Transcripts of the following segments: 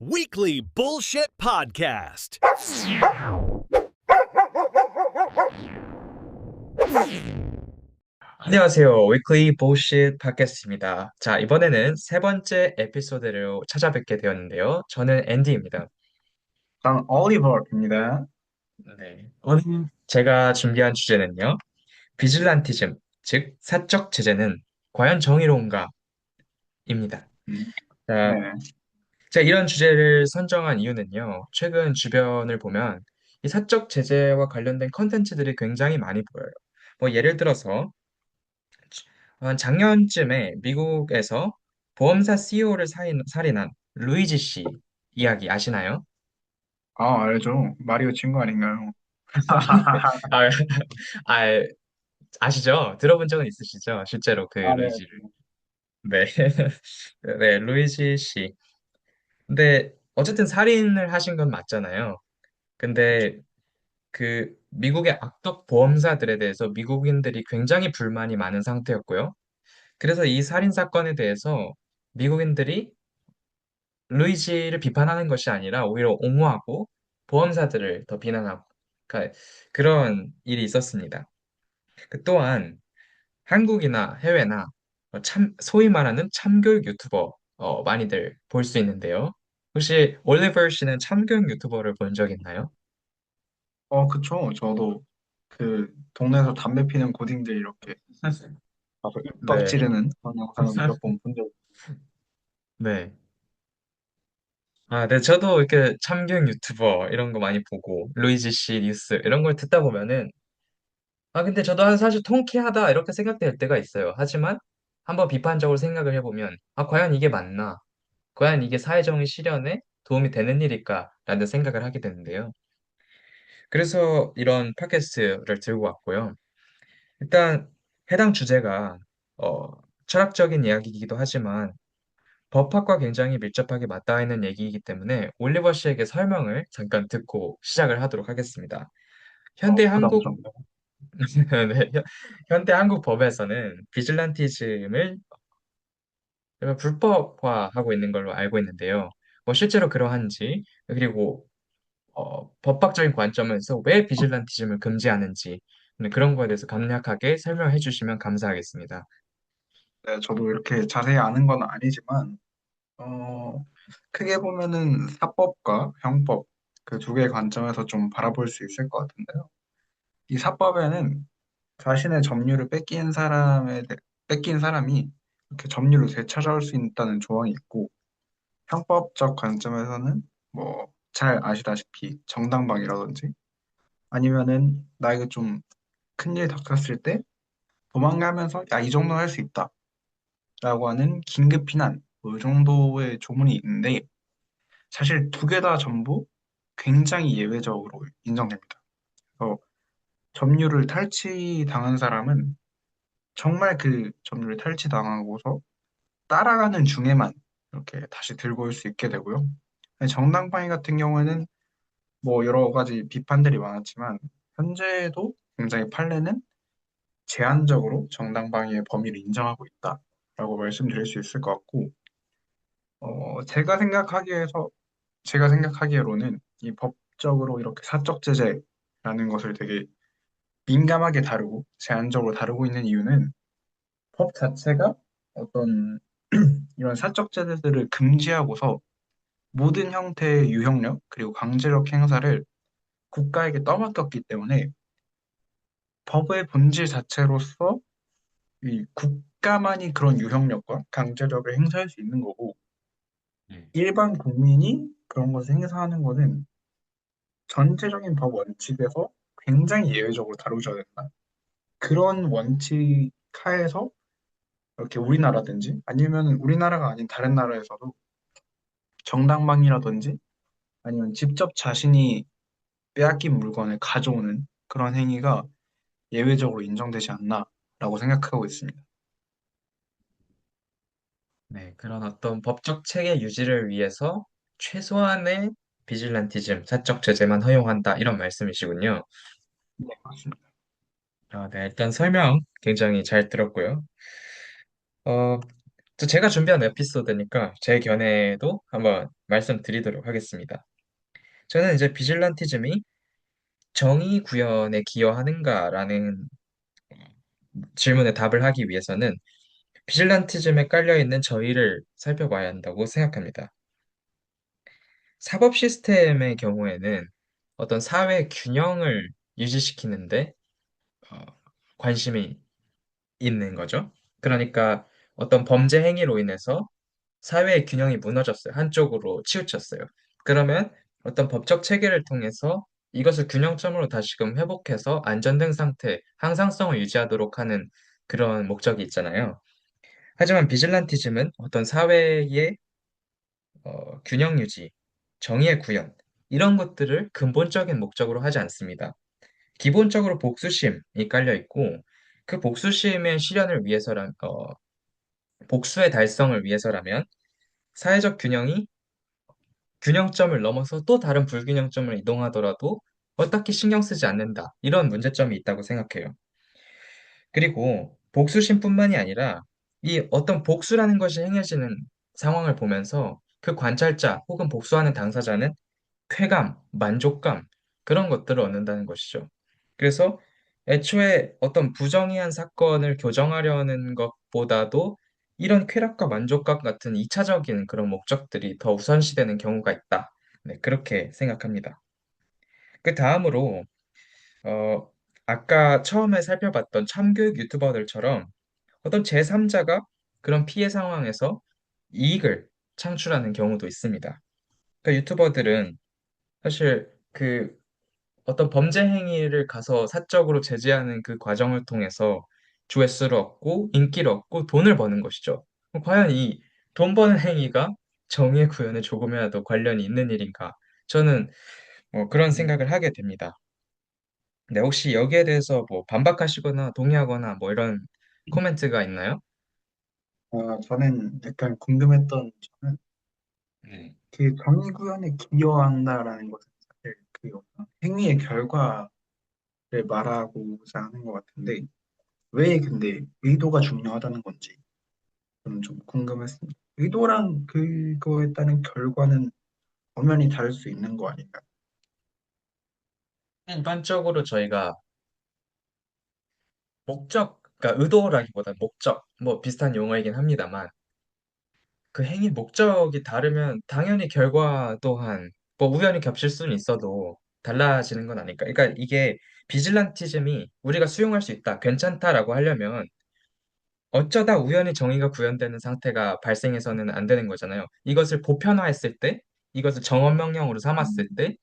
Weekly Bullshit Podcast. 안녕하세요. 위클리 보시트 팟캐스트입니다. 자, 이번에는 세 번째 에피소드로 찾아뵙게 되었는데요. 저는 앤디입니다. 전 올리버입니다. 네. 오늘 제가 준비한 주제는요. 비질란티즘, 즉 사적 제재는 과연 정의로운가?입니다. 음, 자, 네네. 제가 이런 주제를 선정한 이유는요. 최근 주변을 보면 이 사적 제재와 관련된 컨텐츠들이 굉장히 많이 보여요. 뭐 예를 들어서 작년쯤에 미국에서 보험사 CEO를 살인한 루이지 씨 이야기 아시나요? 아, 알죠. 마리오 친구 아닌가요? 아, 아, 아시죠? 들어본 적은 있으시죠? 실제로 그 아, 네. 루이지를. 네. 네, 루이지 씨. 근데 어쨌든 살인을 하신 건 맞잖아요. 그쵸. 근데 그 미국의 악덕 보험사들에 대해서 미국인들이 굉장히 불만이 많은 상태였고요. 그래서 이 살인 사건에 대해서 미국인들이 루이지를 비판하는 것이 아니라 오히려 옹호하고 보험사들을 더 비난하고 그러니까 그런 일이 있었습니다. 또한 한국이나 해외나 소위 말하는 참교육 유튜버 많이들 볼 수 있는데요. 혹시 올리버 씨는 참교육 유튜버를 본 적 있나요? 그쵸. 저도 그 동네에서 담배 피는 고딩들 이렇게 가서 입덕 네, 지르는 그런 영상은 몇 번 본 적. 네. 아, 네, 저도 이렇게 참교육 유튜버 이런 거 많이 보고 루이지 씨 뉴스 이런 걸 듣다 보면은 근데 저도 사실 통쾌하다 이렇게 생각될 때가 있어요. 하지만 한번 비판적으로 생각을 해보면 과연 이게 맞나? 과연 이게 사회적인 실현에 도움이 되는 일일까? 라는 생각을 하게 되는데요. 그래서 이런 팟캐스트를 들고 왔고요. 일단 해당 주제가 어, 철학적인 이야기이기도 하지만 법학과 굉장히 밀접하게 맞닿아 있는 얘기이기 때문에 올리버 씨에게 설명을 잠깐 듣고 시작을 하도록 하겠습니다. 현대 한국 부담스럽네요. 네, 현대 한국 법에서는 비질란티즘을 불법화하고 있는 걸로 알고 있는데요. 뭐 실제로 그러한지, 그리고 법학적인 관점에서 왜 비질란티즘을 금지하는지 그런 거에 대해서 간략하게 설명해 주시면 감사하겠습니다. 네, 저도 이렇게 자세히 아는 건 아니지만, 크게 보면은 사법과 형법 그 두 개의 관점에서 좀 바라볼 수 있을 것 같은데요. 이 사법에는 자신의 점유를 뺏긴 사람이 이렇게 점유를 되찾아올 수 있다는 조항이 있고, 형법적 관점에서는 뭐 잘 아시다시피 정당방위라든지 아니면은 나에게 좀 큰일 닥쳤을 때 도망가면서 야, 이 정도는 할 수 있다라고 하는 긴급 피난 뭐이 정도의 조문이 있는데 사실 두 개 다 전부 굉장히 예외적으로 인정됩니다. 그래서 점유를 탈취당한 사람은 정말 그 점유를 탈취당하고서 따라가는 중에만 이렇게 다시 들고 올 수 있게 되고요. 정당방위 같은 경우에는 뭐 여러 가지 비판들이 많았지만 현재도 굉장히 판례는 제한적으로 정당방위의 범위를 인정하고 있다라고 말씀드릴 수 있을 것 같고 제가 생각하기로는 이 법적으로 이렇게 사적 제재라는 것을 되게 민감하게 다루고 제한적으로 다루고 있는 이유는 법 자체가 어떤 이런 사적 제재들을 금지하고서 모든 형태의 유형력 그리고 강제력 행사를 국가에게 떠맡겼기 때문에 법의 본질 자체로서 이 국가만이 그런 유형력과 강제력을 행사할 수 있는 거고 네. 일반 국민이 그런 것을 행사하는 것은 전체적인 법 원칙에서 굉장히 예외적으로 다루셔야 된다. 그런 원칙 하에서 이렇게 우리나라든지 아니면 우리나라가 아닌 다른 나라에서도 정당방위라든지 아니면 직접 자신이 빼앗긴 물건을 가져오는 그런 행위가 예외적으로 인정되지 않나라고 생각하고 있습니다. 네, 그런 어떤 법적 체계 유지를 위해서 최소한의 비질란티즘, 사적 제재만 허용한다 이런 말씀이시군요. 네, 맞습니다. 네, 일단 설명 굉장히 잘 들었고요. 또 제가 준비한 에피소드니까 제 견해도 한번 말씀드리도록 하겠습니다. 저는 이제 비질란티즘이 정의 구현에 기여하는가라는 질문에 답을 하기 위해서는 비질란티즘에 깔려 있는 저희를 살펴봐야 한다고 생각합니다. 사법 시스템의 경우에는 어떤 사회 균형을 유지시키는데 어, 관심이 있는 거죠. 그러니까 어떤 범죄 행위로 인해서 사회의 균형이 무너졌어요. 한쪽으로 치우쳤어요. 그러면 어떤 법적 체계를 통해서 이것을 균형점으로 다시금 회복해서 안전된 상태, 항상성을 유지하도록 하는 그런 목적이 있잖아요. 하지만 비질란티즘은 어떤 사회의 균형 유지, 정의의 구현, 이런 것들을 근본적인 목적으로 하지 않습니다. 기본적으로 복수심이 깔려 있고, 그 복수심의 실현을 복수의 달성을 위해서라면, 사회적 균형이 균형점을 넘어서 또 다른 불균형점을 이동하더라도 딱히 신경 쓰지 않는다. 이런 문제점이 있다고 생각해요. 그리고 복수심뿐만이 아니라 이 어떤 복수라는 것이 행해지는 상황을 보면서 그 관찰자 혹은 복수하는 당사자는 쾌감, 만족감, 그런 것들을 얻는다는 것이죠. 그래서 애초에 어떤 부정의한 사건을 교정하려는 것보다도 이런 쾌락과 만족감 같은 2차적인 그런 목적들이 더 우선시되는 경우가 있다. 네, 그렇게 생각합니다. 그 다음으로, 어, 아까 처음에 살펴봤던 참교육 유튜버들처럼 어떤 제3자가 그런 피해 상황에서 이익을 창출하는 경우도 있습니다. 그러니까 유튜버들은 사실 그 어떤 범죄 행위를 가서 사적으로 제지하는 그 과정을 통해서 조회수를 얻고 인기를 얻고 돈을 버는 것이죠. 과연 이 돈 버는 행위가 정의 구현에 조금이라도 관련이 있는 일인가? 저는 그런 음, 생각을 하게 됩니다. 네, 혹시 여기에 대해서 뭐 반박하시거나 동의하거나 뭐 이런 코멘트가 있나요? 저는 약간 궁금했던 점은 네. 그 정의 구현에 기여한다라는 것은 사실 그 어떤 행위의 결과를 말하고자 하는 것 같은데 왜 근데 의도가 중요하다는 건지 저는 좀 궁금했습니다. 의도랑 그거에 따른 결과는 엄연히 다를 수 있는 거 아닌가? 일반적으로 저희가 목적, 그러니까 의도라기보다 목적, 뭐 비슷한 용어이긴 합니다만 그 행위 목적이 다르면 당연히 결과 또한 뭐 우연히 겹칠 수는 있어도 달라지는 건 아닐까. 그러니까 이게 비질란티즘이 우리가 수용할 수 있다, 괜찮다라고 하려면 어쩌다 우연히 정의가 구현되는 상태가 발생해서는 안 되는 거잖아요. 이것을 보편화했을 때, 이것을 정언 명령으로 삼았을 음, 때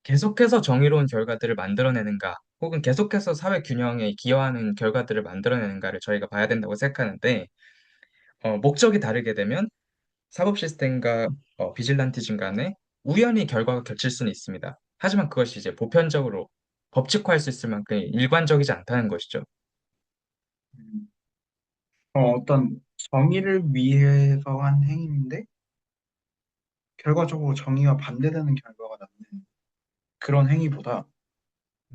계속해서 정의로운 결과들을 만들어내는가, 혹은 계속해서 사회 균형에 기여하는 결과들을 만들어내는가를 저희가 봐야 된다고 생각하는데, 목적이 다르게 되면 사법 시스템과 비질란티즘 간에 우연히 결과가 겹칠 수는 있습니다. 하지만 그것이 이제 보편적으로 법칙화할 수 있을 만큼 일관적이지 않다는 것이죠. 음. 어떤 정의를 위해서 한 행위인데 결과적으로 정의와 반대되는 결과가 나는 그런 행위보다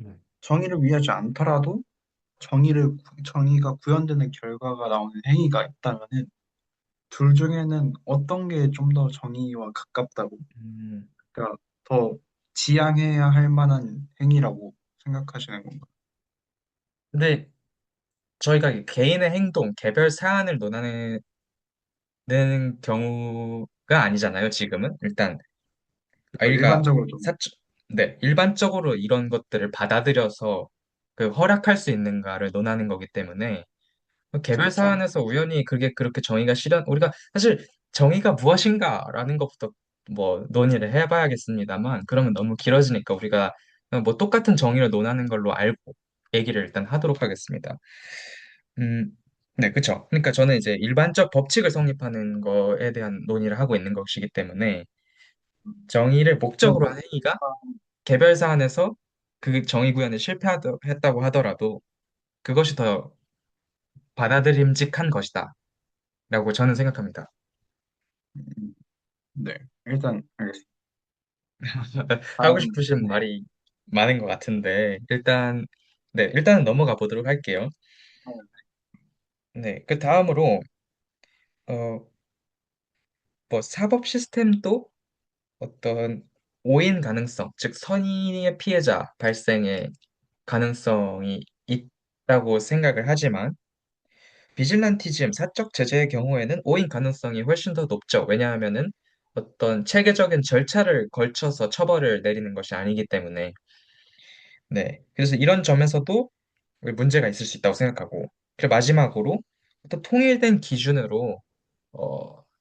음. 정의를 위하지 않더라도 정의가 구현되는 결과가 나오는 행위가 있다면은 둘 중에는 어떤 게 좀 더 정의와 가깝다고, 음, 그러니까 더 지양해야 할 만한 행위라고 생각하시는 건가요? 근데 저희가 이 개인의 행동, 개별 사안을 논하는 경우가 아니잖아요, 지금은. 일단 그래서 저희가 일반적으로 좀 네, 일반적으로 이런 것들을 받아들여서 그 허락할 수 있는가를 논하는 거기 때문에 개별 그렇죠. 사안에서 우연히 그게 그렇게 정의가 우리가 사실 정의가 무엇인가라는 것부터 뭐 논의를 해봐야겠습니다만 그러면 너무 길어지니까 우리가 뭐 똑같은 정의를 논하는 걸로 알고 얘기를 일단 하도록 하겠습니다. 음, 네, 그렇죠. 그러니까 저는 이제 일반적 법칙을 성립하는 거에 대한 논의를 하고 있는 것이기 때문에 정의를 목적으로 한 행위가 개별 사안에서 그 정의 구현에 실패했다고 하더라도 그것이 더 받아들임직한 것이다. 라고 저는 생각합니다. 음, 네, 일단 알겠습니다. 하고 다음, 싶으신 네. 말이 많은 것 같은데, 네, 일단은 넘어가 보도록 할게요. 네, 그 다음으로, 어, 뭐 사법 시스템도 어떤 오인 가능성, 즉 선의의 피해자 발생의 가능성이 있다고 생각을 하지만 비질란티즘, 사적 제재의 경우에는 오인 가능성이 훨씬 더 높죠. 왜냐하면은 어떤 체계적인 절차를 걸쳐서 처벌을 내리는 것이 아니기 때문에. 네. 그래서 이런 점에서도 문제가 있을 수 있다고 생각하고. 그리고 마지막으로 어떤 통일된 기준으로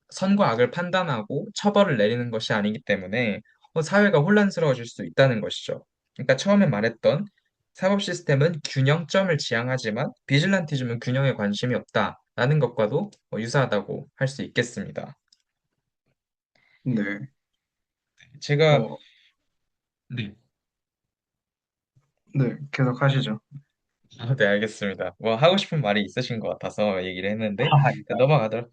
선과 악을 판단하고 처벌을 내리는 것이 아니기 때문에 사회가 혼란스러워질 수 있다는 것이죠. 그러니까 처음에 말했던 사법 시스템은 균형점을 지향하지만 비질란티즘은 균형에 관심이 없다라는 것과도 유사하다고 할 수 있겠습니다. 네. 제가 어, 네. 네, 계속 하시죠. 네, 알겠습니다. 뭐 하고 싶은 말이 있으신 것 같아서 얘기를 했는데 네, 아니다. 넘어가도록.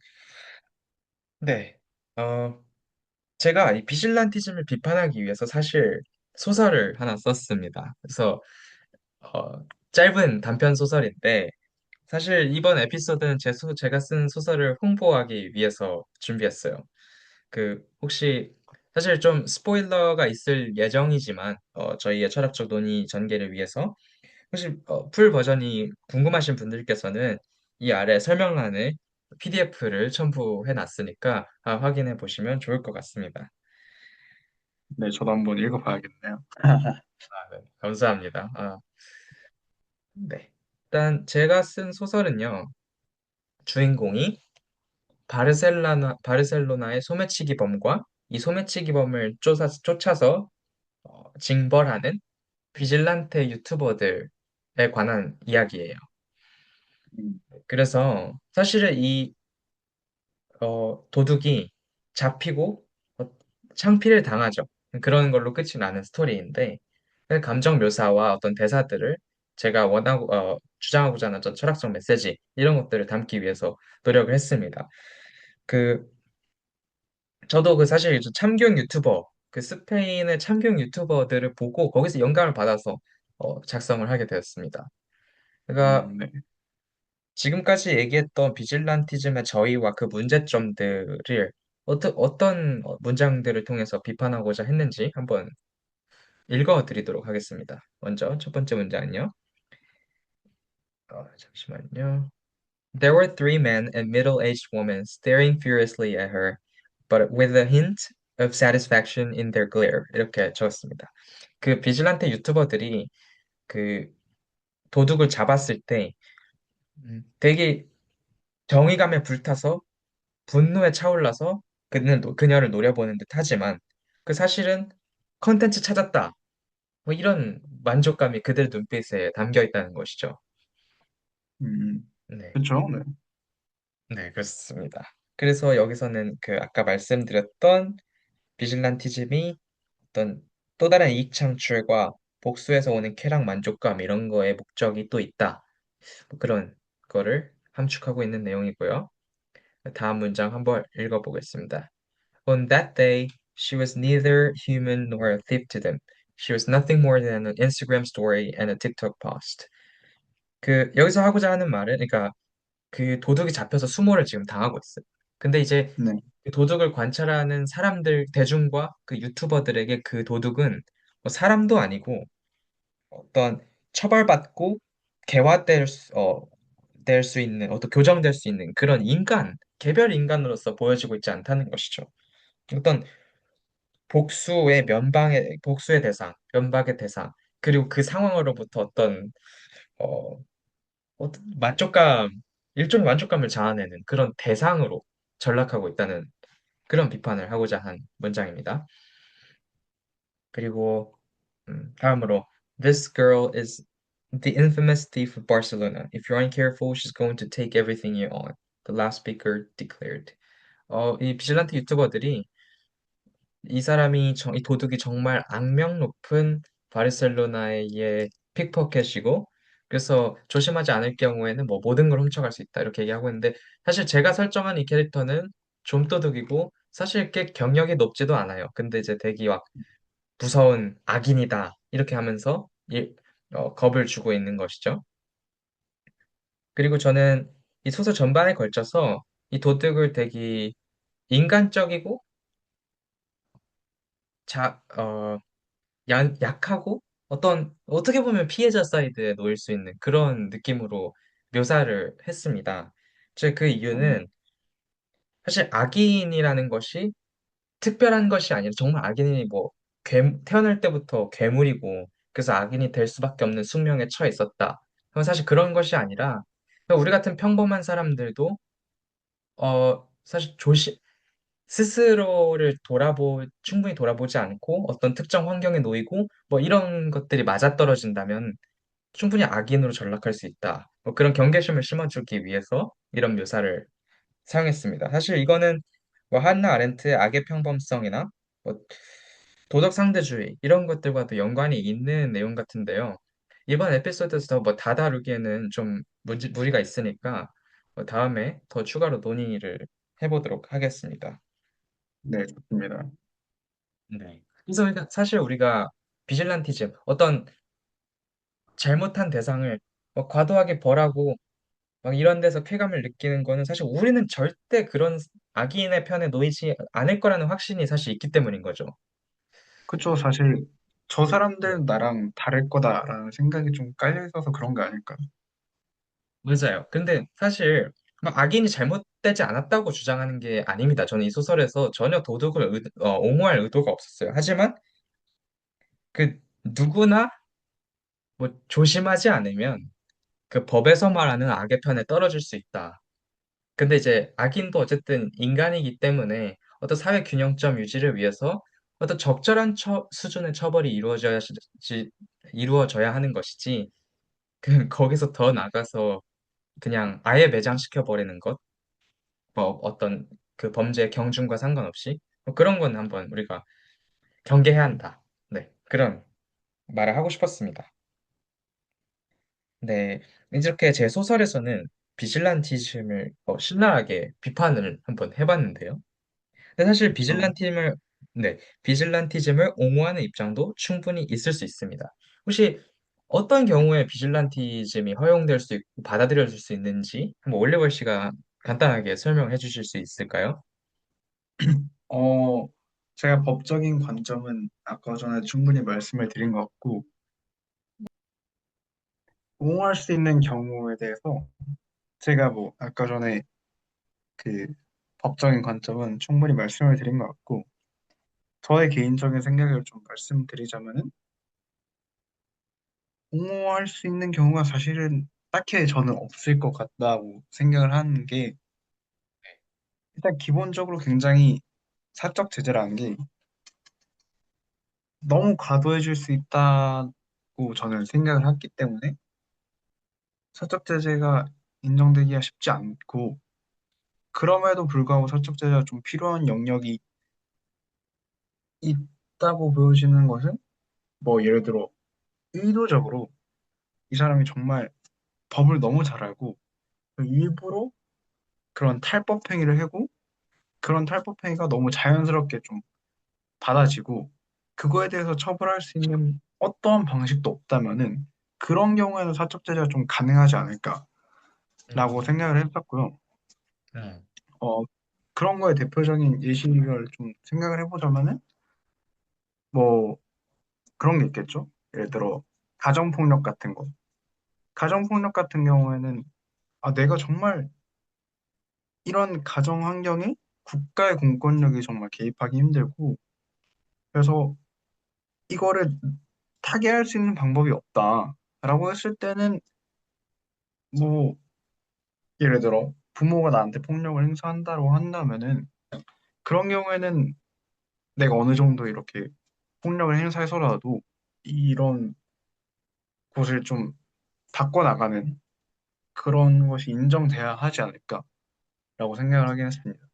네. 어, 제가 이 비질란티즘을 비판하기 위해서 사실 소설을 하나 썼습니다. 그래서 짧은 단편 소설인데 사실 이번 에피소드는 제가 쓴 소설을 홍보하기 위해서 준비했어요. 그 혹시 사실 좀 스포일러가 있을 예정이지만 저희의 철학적 논의 전개를 위해서 혹시 풀 버전이 궁금하신 분들께서는 이 아래 설명란에 PDF를 첨부해 놨으니까 확인해 보시면 좋을 것 같습니다. 네, 저도 한번 읽어봐야겠네요. 네, 감사합니다. 네. 일단 제가 쓴 소설은요. 주인공이 바르셀로나의 소매치기범과 이 소매치기범을 쫓아서 징벌하는 비질란테 유튜버들에 관한 이야기예요. 음, 그래서 사실은 이 도둑이 잡히고 어, 창피를 당하죠. 그런 걸로 끝이 나는 스토리인데 그 감정 묘사와 어떤 대사들을 제가 원하고 주장하고자 하는 어떤 철학적 메시지 이런 것들을 담기 위해서 노력을 했습니다. 그 저도 그 사실 참교육 유튜버 그 스페인의 참교육 유튜버들을 보고 거기서 영감을 받아서 작성을 하게 되었습니다. 그러니까 네. 지금까지 얘기했던 비질란티즘의 저희와 그 문제점들을 어떤 문장들을 통해서 비판하고자 했는지 한번 읽어드리도록 하겠습니다. 먼저 첫 번째 문장은요. 잠시만요. There were three men and middle-aged women staring furiously at her, but with a hint of satisfaction in their glare. 이렇게 적었습니다. 그 비질란테 유튜버들이 그 도둑을 잡았을 때 되게 정의감에 불타서 분노에 차올라서 그녀를 노려보는 듯 하지만 그 사실은 컨텐츠 찾았다. 뭐 이런 만족감이 그들 눈빛에 담겨 있다는 것이죠. 네. 그렇죠. 네. 네, 그렇습니다. 그래서 여기서는 그 아까 말씀드렸던 비질란티즘이 어떤 또 다른 이익 창출과 복수에서 오는 쾌락 만족감 이런 거에 목적이 또 있다. 뭐 그런 거를 함축하고 있는 내용이고요. 다음 문장 한번 읽어보겠습니다. On that day, she was neither human nor a thief to them. She was nothing more than an Instagram story and a TikTok post. 그 여기서 하고자 하는 말은 그러니까 그 도둑이 잡혀서 수모를 지금 당하고 있어요. 근데 이제 네. 그 도둑을 관찰하는 사람들, 대중과 그 유튜버들에게 그 도둑은 뭐 사람도 아니고 어떤 처벌받고 될 수 있는, 어떤 교정될 수 있는 그런 인간, 개별 인간으로서 보여지고 있지 않다는 것이죠. 어떤 복수의 대상, 면박의 대상, 그리고 그 상황으로부터 어, 만족감, 일종의 만족감을 자아내는 그런 대상으로 전락하고 있다는 그런 비판을 하고자 한 문장입니다. 그리고 다음으로 This girl is the infamous thief of Barcelona. If you're aren't careful, she's going to take everything you own. The last speaker declared. 이 비질란트 유튜버들이 이 도둑이 정말 악명 높은 바르셀로나의 픽포켓이고 그래서 조심하지 않을 경우에는 뭐 모든 걸 훔쳐갈 수 있다 이렇게 얘기하고 있는데 사실 제가 설정한 이 캐릭터는 좀도둑이고 사실 꽤 경력이 높지도 않아요. 근데 이제 되게 막 무서운 악인이다 이렇게 하면서 겁을 주고 있는 것이죠. 그리고 저는 이 소설 전반에 걸쳐서 이 도둑을 되게 인간적이고 약하고 어떻게 보면 피해자 사이드에 놓일 수 있는 그런 느낌으로 묘사를 했습니다. 그 음, 이유는 사실 악인이라는 것이 특별한 것이 아니라 정말 악인이 뭐 태어날 때부터 괴물이고 그래서 악인이 될 수밖에 없는 숙명에 처해 있었다. 그럼 사실 그런 것이 아니라 우리 같은 평범한 사람들도 사실 스스로를 충분히 돌아보지 않고 어떤 특정 환경에 놓이고 뭐 이런 것들이 맞아떨어진다면 충분히 악인으로 전락할 수 있다. 뭐 그런 경계심을 심어주기 위해서 이런 묘사를 사용했습니다. 사실 이거는 뭐 한나 아렌트의 악의 평범성이나 뭐 도덕 상대주의 이런 것들과도 연관이 있는 내용 같은데요. 이번 에피소드에서 뭐 다 다루기에는 좀 무리가 있으니까 다음에 더 추가로 논의를 해보도록 하겠습니다. 네, 좋습니다. 네. 그래서 사실 우리가 비질란티즘, 어떤 잘못한 대상을 과도하게 벌하고 막 이런 데서 쾌감을 느끼는 거는 사실 우리는 절대 그런 악인의 편에 놓이지 않을 거라는 확신이 사실 있기 때문인 거죠. 그쵸, 사실 저 네. 사람들은 나랑 다를 거다라는 생각이 좀 깔려 있어서 그런 거 아닐까. 맞아요. 근데 사실 막 악인이 잘못되지 않았다고 주장하는 게 아닙니다. 저는 이 소설에서 전혀 옹호할 의도가 없었어요. 하지만 그 누구나 뭐 조심하지 않으면 그 법에서 말하는 악의 편에 떨어질 수 있다. 근데 이제 악인도 어쨌든 인간이기 때문에 어떤 사회 균형점 유지를 위해서 어떤 적절한 수준의 처벌이 이루어져야 하는 것이지, 거기서 더 나가서 그냥 아예 매장시켜 버리는 것, 뭐 어떤 그 범죄의 경중과 상관없이 뭐 그런 건 한번 우리가 경계해야 한다. 네, 그런 말을 하고 싶었습니다. 네, 이렇게 제 소설에서는 비질란티즘을 신랄하게 비판을 한번 해봤는데요. 근데 사실 그쵸. 네, 비질란티즘을 옹호하는 입장도 충분히 있을 수 있습니다. 혹시 어떤 경우에 비질란티즘이 허용될 수 있고 받아들여질 수 있는지 한번 올리버 씨가 간단하게 설명해 주실 수 있을까요? 어, 제가 법적인 관점은 아까 전에 충분히 말씀을 드린 것 같고, 옹호할 수 있는 경우에 대해서 제가 뭐 아까 전에 그 법적인 관점은 충분히 말씀을 드린 것 같고, 저의 개인적인 생각을 좀 말씀드리자면은, 옹호할 수 있는 경우가 사실은 딱히 저는 없을 것 같다고 생각을 하는 게, 일단 기본적으로 굉장히 사적 제재라는 게 너무 과도해질 수 있다고 저는 생각을 했기 때문에 사적 제재가 인정되기가 쉽지 않고, 그럼에도 불구하고 사적 제재가 좀 필요한 영역이 있다고 보여지는 것은, 뭐 예를 들어 의도적으로 이 사람이 정말 법을 너무 잘 알고 일부러 그런 탈법 행위를 하고, 그런 탈법 행위가 너무 자연스럽게 좀 받아지고 그거에 대해서 처벌할 수 있는 어떠한 방식도 없다면은, 그런 경우에는 사적 제재가 좀 가능하지 않을까라고 음, 생각을 했었고요. 음, 어, 그런 거에 대표적인 예시를 좀 생각을 해보자면은, 뭐 그런 게 있겠죠. 예를 들어 가정폭력 같은 거. 가정폭력 같은 경우에는 내가 정말 이런 가정 환경에 국가의 공권력이 정말 개입하기 힘들고, 그래서 이거를 타개할 수 있는 방법이 없다라고 했을 때는, 뭐 예를 들어 부모가 나한테 폭력을 행사한다고 한다면은, 그런 경우에는 내가 어느 정도 이렇게 폭력을 행사해서라도 이런 곳을 좀 바꿔나가는 그런 것이 인정돼야 하지 않을까라고 생각을 하긴 했습니다.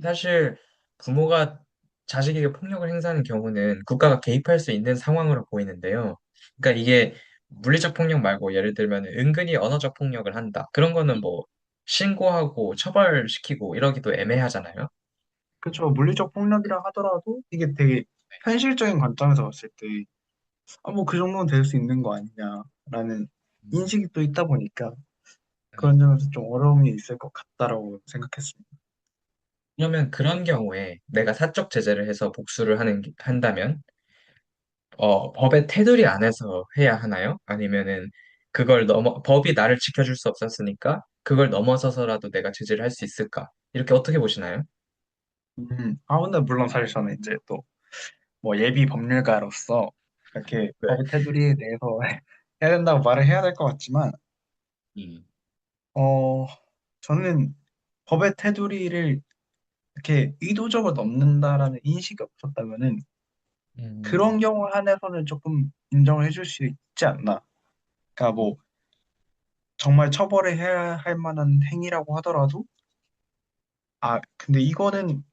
사실 부모가 자식에게 폭력을 행사하는 경우는 국가가 개입할 수 있는 상황으로 보이는데요. 그러니까 이게 물리적 폭력 말고 예를 들면 은근히 언어적 폭력을 한다. 그런 거는 뭐 신고하고 처벌시키고 이러기도 애매하잖아요. 그렇죠. 물리적 폭력이라 하더라도 이게 되게 현실적인 관점에서 봤을 때, 뭐 그 정도는 될 수 있는 거 아니냐라는 인식이 또 있다 보니까, 그런 점에서 좀 어려움이 있을 것 같다라고 생각했습니다. 그러면 그런 경우에 내가 사적 제재를 해서 복수를 한다면, 법의 테두리 안에서 해야 하나요? 아니면은 법이 나를 지켜줄 수 없었으니까 그걸 넘어서서라도 내가 제재를 할 수 있을까? 이렇게 어떻게 보시나요? 근데 물론 사실 저는 이제 또 뭐 예비 법률가로서 이렇게 네. 법의 테두리에 대해서 해야 된다고 말을 해야 될 것 같지만, 음. 어, 저는 법의 테두리를 이렇게 의도적으로 넘는다라는 인식이 없었다면은 그런 음. 경우 한해서는 조금 인정을 해줄 수 있지 않나. 그러니까 뭐 정말 처벌을 해야 할 만한 행위라고 하더라도, 근데 이거는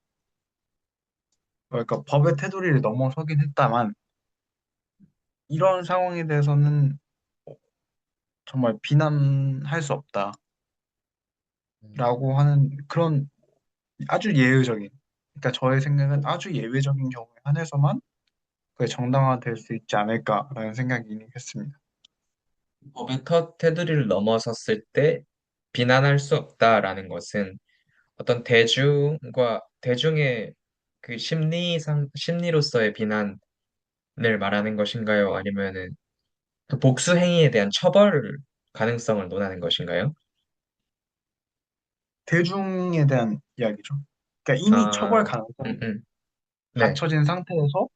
그러니까 법의 테두리를 넘어서긴 했다만 이런 상황에 대해서는 정말 비난할 수 없다라고 하는 그런 아주 예외적인, 그러니까 저의 생각은 아주 예외적인 경우에 한해서만 그게 정당화될 수 있지 않을까라는 생각이 했습니다. 법의 테두리를 넘어섰을 때 비난할 수 없다라는 것은 어떤 대중의 그 심리로서의 비난을 말하는 것인가요? 아니면은 그 복수 행위에 대한 처벌 가능성을 논하는 것인가요? 대중에 대한 이야기죠. 그러니까 이미 처벌 아, 가능성이 네. 갖춰진 상태에서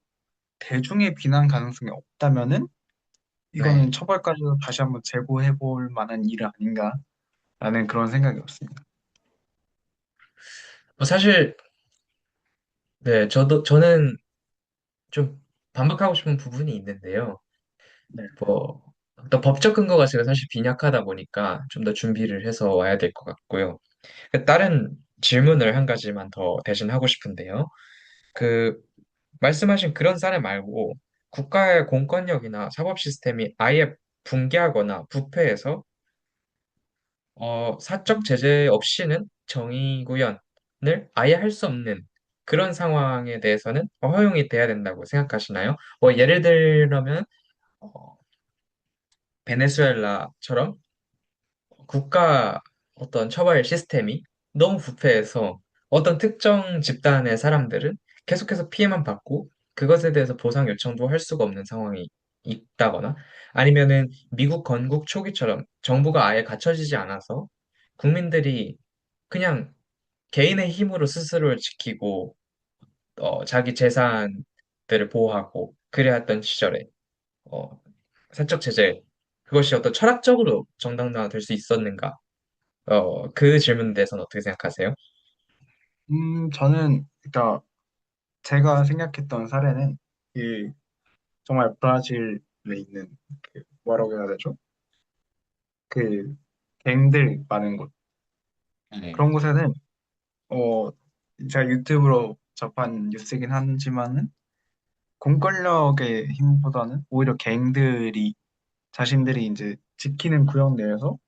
대중의 비난 가능성이 없다면은 네. 이거는 처벌까지 다시 한번 재고해 볼 만한 일은 아닌가라는 그런 생각이 없습니다. 뭐 사실, 네, 저는 좀 반박하고 싶은 부분이 있는데요. 네. 뭐, 또 법적 근거가 제가 사실 빈약하다 보니까 좀 더 준비를 해서 와야 될 것 같고요. 다른 질문을 한 가지만 더 대신 하고 싶은데요. 그, 말씀하신 그런 사례 말고 국가의 공권력이나 사법 시스템이 아예 붕괴하거나 부패해서 사적 제재 없이는 정의 구현을 아예 할 수 없는 그런 상황에 대해서는 허용이 돼야 된다고 생각하시나요? 예를 들면 어, 베네수엘라처럼 국가 어떤 처벌 시스템이 너무 부패해서 어떤 특정 집단의 사람들은 계속해서 피해만 받고 그것에 대해서 보상 요청도 할 수가 없는 상황이 있다거나 아니면은 미국 건국 초기처럼 정부가 아예 갖춰지지 않아서 국민들이 그냥 개인의 힘으로 스스로를 지키고 자기 재산들을 보호하고 그래왔던 시절에 어, 사적 제재 그것이 어떤 철학적으로 정당화될 수 있었는가? 그 질문에 대해서는 어떻게 생각하세요? 저는 그러니까 제가 생각했던 사례는 이 정말 브라질에 있는 뭐라고 해야 되죠? 그 갱들 많은 곳, 네. 그런 곳에는 어 제가 유튜브로 접한 뉴스이긴 하지만은 공권력의 힘보다는 오히려 갱들이 자신들이 이제 지키는 구역 내에서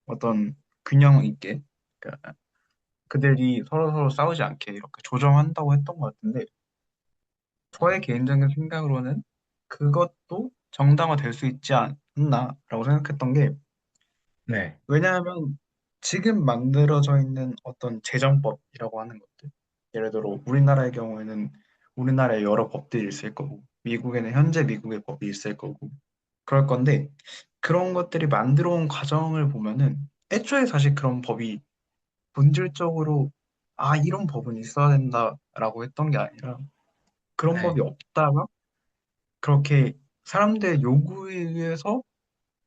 어떤 균형 있게, 그러니까 그들이 서로 싸우지 않게 이렇게 조정한다고 했던 것 같은데, 저의 개인적인 생각으로는 그것도 정당화될 수 있지 않나라고 생각했던 게, 네. 왜냐하면 지금 만들어져 있는 어떤 재정법이라고 하는 것들, 예를 들어 우리나라의 경우에는 우리나라의 여러 법들이 있을 거고, 미국에는 현재 미국의 법이 있을 거고, 그럴 건데, 그런 것들이 만들어 온 과정을 보면은 애초에 사실 그런 법이 본질적으로 이런 법은 있어야 된다라고 했던 게 아니라, 그런 법이 네. 없다가 그렇게 사람들의 요구에 의해서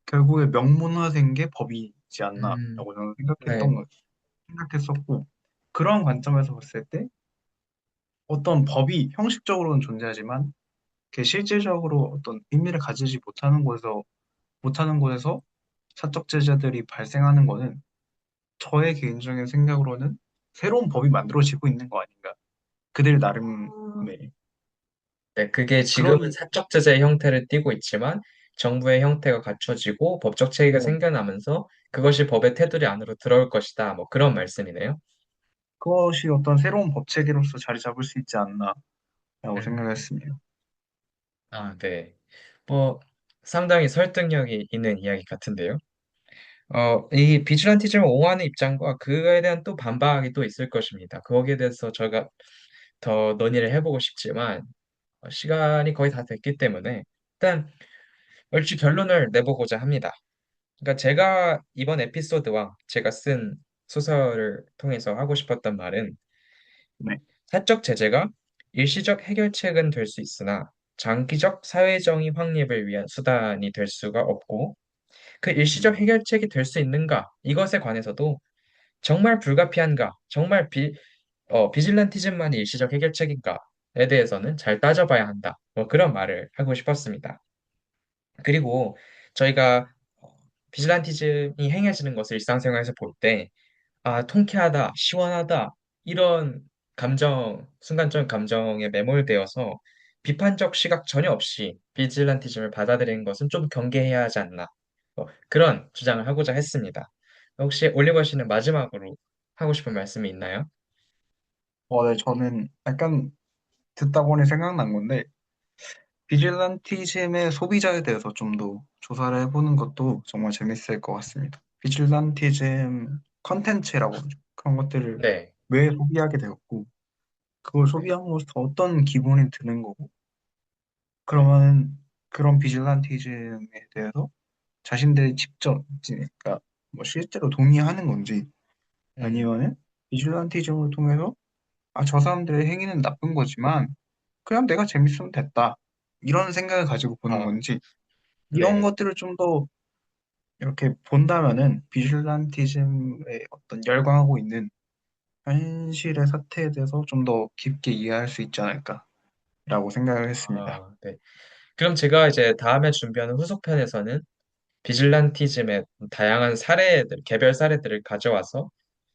결국에 명문화된 게 법이지 음, 않나라고 저는 네. 생각했었고, 그런 관점에서 봤을 때 어떤 법이 형식적으로는 존재하지만 그게 실질적으로 어떤 의미를 가지지 못하는 곳에서 사적 제재들이 발생하는 거는 저의 개인적인 생각으로는 새로운 법이 만들어지고 있는 거 아닌가. 그들 나름의 네, 그게 지금은 그런, 사적 제재의 형태를 띠고 있지만 정부의 형태가 갖춰지고 법적 체계가 네, 생겨나면서 그것이 법의 테두리 안으로 들어올 것이다. 뭐 그런 말씀이네요. 그것이 어떤 새로운 법 체계로서 자리 잡을 수 있지 않나라고 음. 생각했습니다. 네. 뭐 상당히 설득력이 있는 이야기 같은데요. 이 비질란티즘을 옹호하는 입장과 그거에 대한 또 반박이 또 있을 것입니다. 거기에 대해서 제가 더 논의를 해보고 싶지만 시간이 거의 다 됐기 때문에 일단 얼추 결론을 내보고자 합니다. 그러니까 제가 이번 에피소드와 제가 쓴 소설을 통해서 하고 싶었던 말은 네. 사적 제재가 일시적 해결책은 될 수 있으나 장기적 사회정의 확립을 위한 수단이 될 수가 없고 그 일시적 음, 해결책이 될 수 있는가 이것에 관해서도 정말 불가피한가 정말 비질란티즘만이 일시적 해결책인가에 대해서는 잘 따져봐야 한다. 뭐 그런 말을 하고 싶었습니다. 그리고 저희가 비질란티즘이 행해지는 것을 일상생활에서 볼 때, 아, 통쾌하다, 시원하다, 이런 순간적 감정에 매몰되어서 비판적 시각 전혀 없이 비질란티즘을 받아들이는 것은 좀 경계해야 하지 않나. 그런 주장을 하고자 했습니다. 혹시 올리버 씨는 마지막으로 하고 싶은 말씀이 있나요? 네, 저는 약간 듣다 보니 생각난 건데, 비질란티즘의 소비자에 대해서 좀 더 조사를 해보는 것도 정말 재밌을 것 같습니다. 비질란티즘 컨텐츠라고 하죠. 그런 것들을 네. 왜 소비하게 되었고, 그걸 소비함으로써 어떤 기분이 드는 거고, 그러면 그런 비질란티즘에 대해서 자신들이 직접, 그러니까 뭐 실제로 동의하는 건지, 음, 아니면은 비질란티즘을 통해서 저 사람들의 행위는 나쁜 거지만 그냥 내가 재밌으면 됐다. 이런 생각을 가지고 보는 아, 건지 이런 네. 것들을 좀 더 이렇게 본다면은 비질란티즘에 어떤 열광하고 있는 현실의 사태에 대해서 좀 더 깊게 이해할 수 있지 않을까라고 생각을 했습니다. 네. 그럼 제가 이제 다음에 준비하는 후속편에서는 비질란티즘의 다양한 사례들, 개별 사례들을 가져와서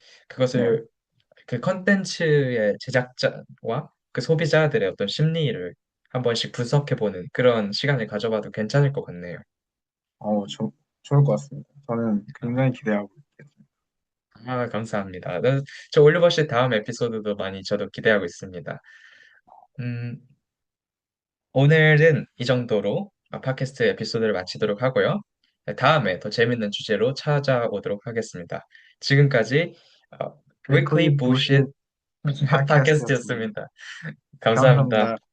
네. 그것을 그 컨텐츠의 제작자와 그 소비자들의 어떤 심리를 한 번씩 분석해보는 그런 시간을 가져봐도 괜찮을 것 같네요. 좋을 것 같습니다. 저는 아, 굉장히 기대하고 있겠습니다. 감사합니다. 저 올리버 씨 다음 에피소드도 많이 저도 기대하고 있습니다. 음, 오늘은 이 정도로 팟캐스트 에피소드를 마치도록 하고요. 네, 다음에 더 재밌는 주제로 찾아오도록 하겠습니다. 지금까지 위클리 Weekly 부시 Bullshit 팟캐스트였습니다. 팟캐스트였습니다. 감사합니다. 감사합니다.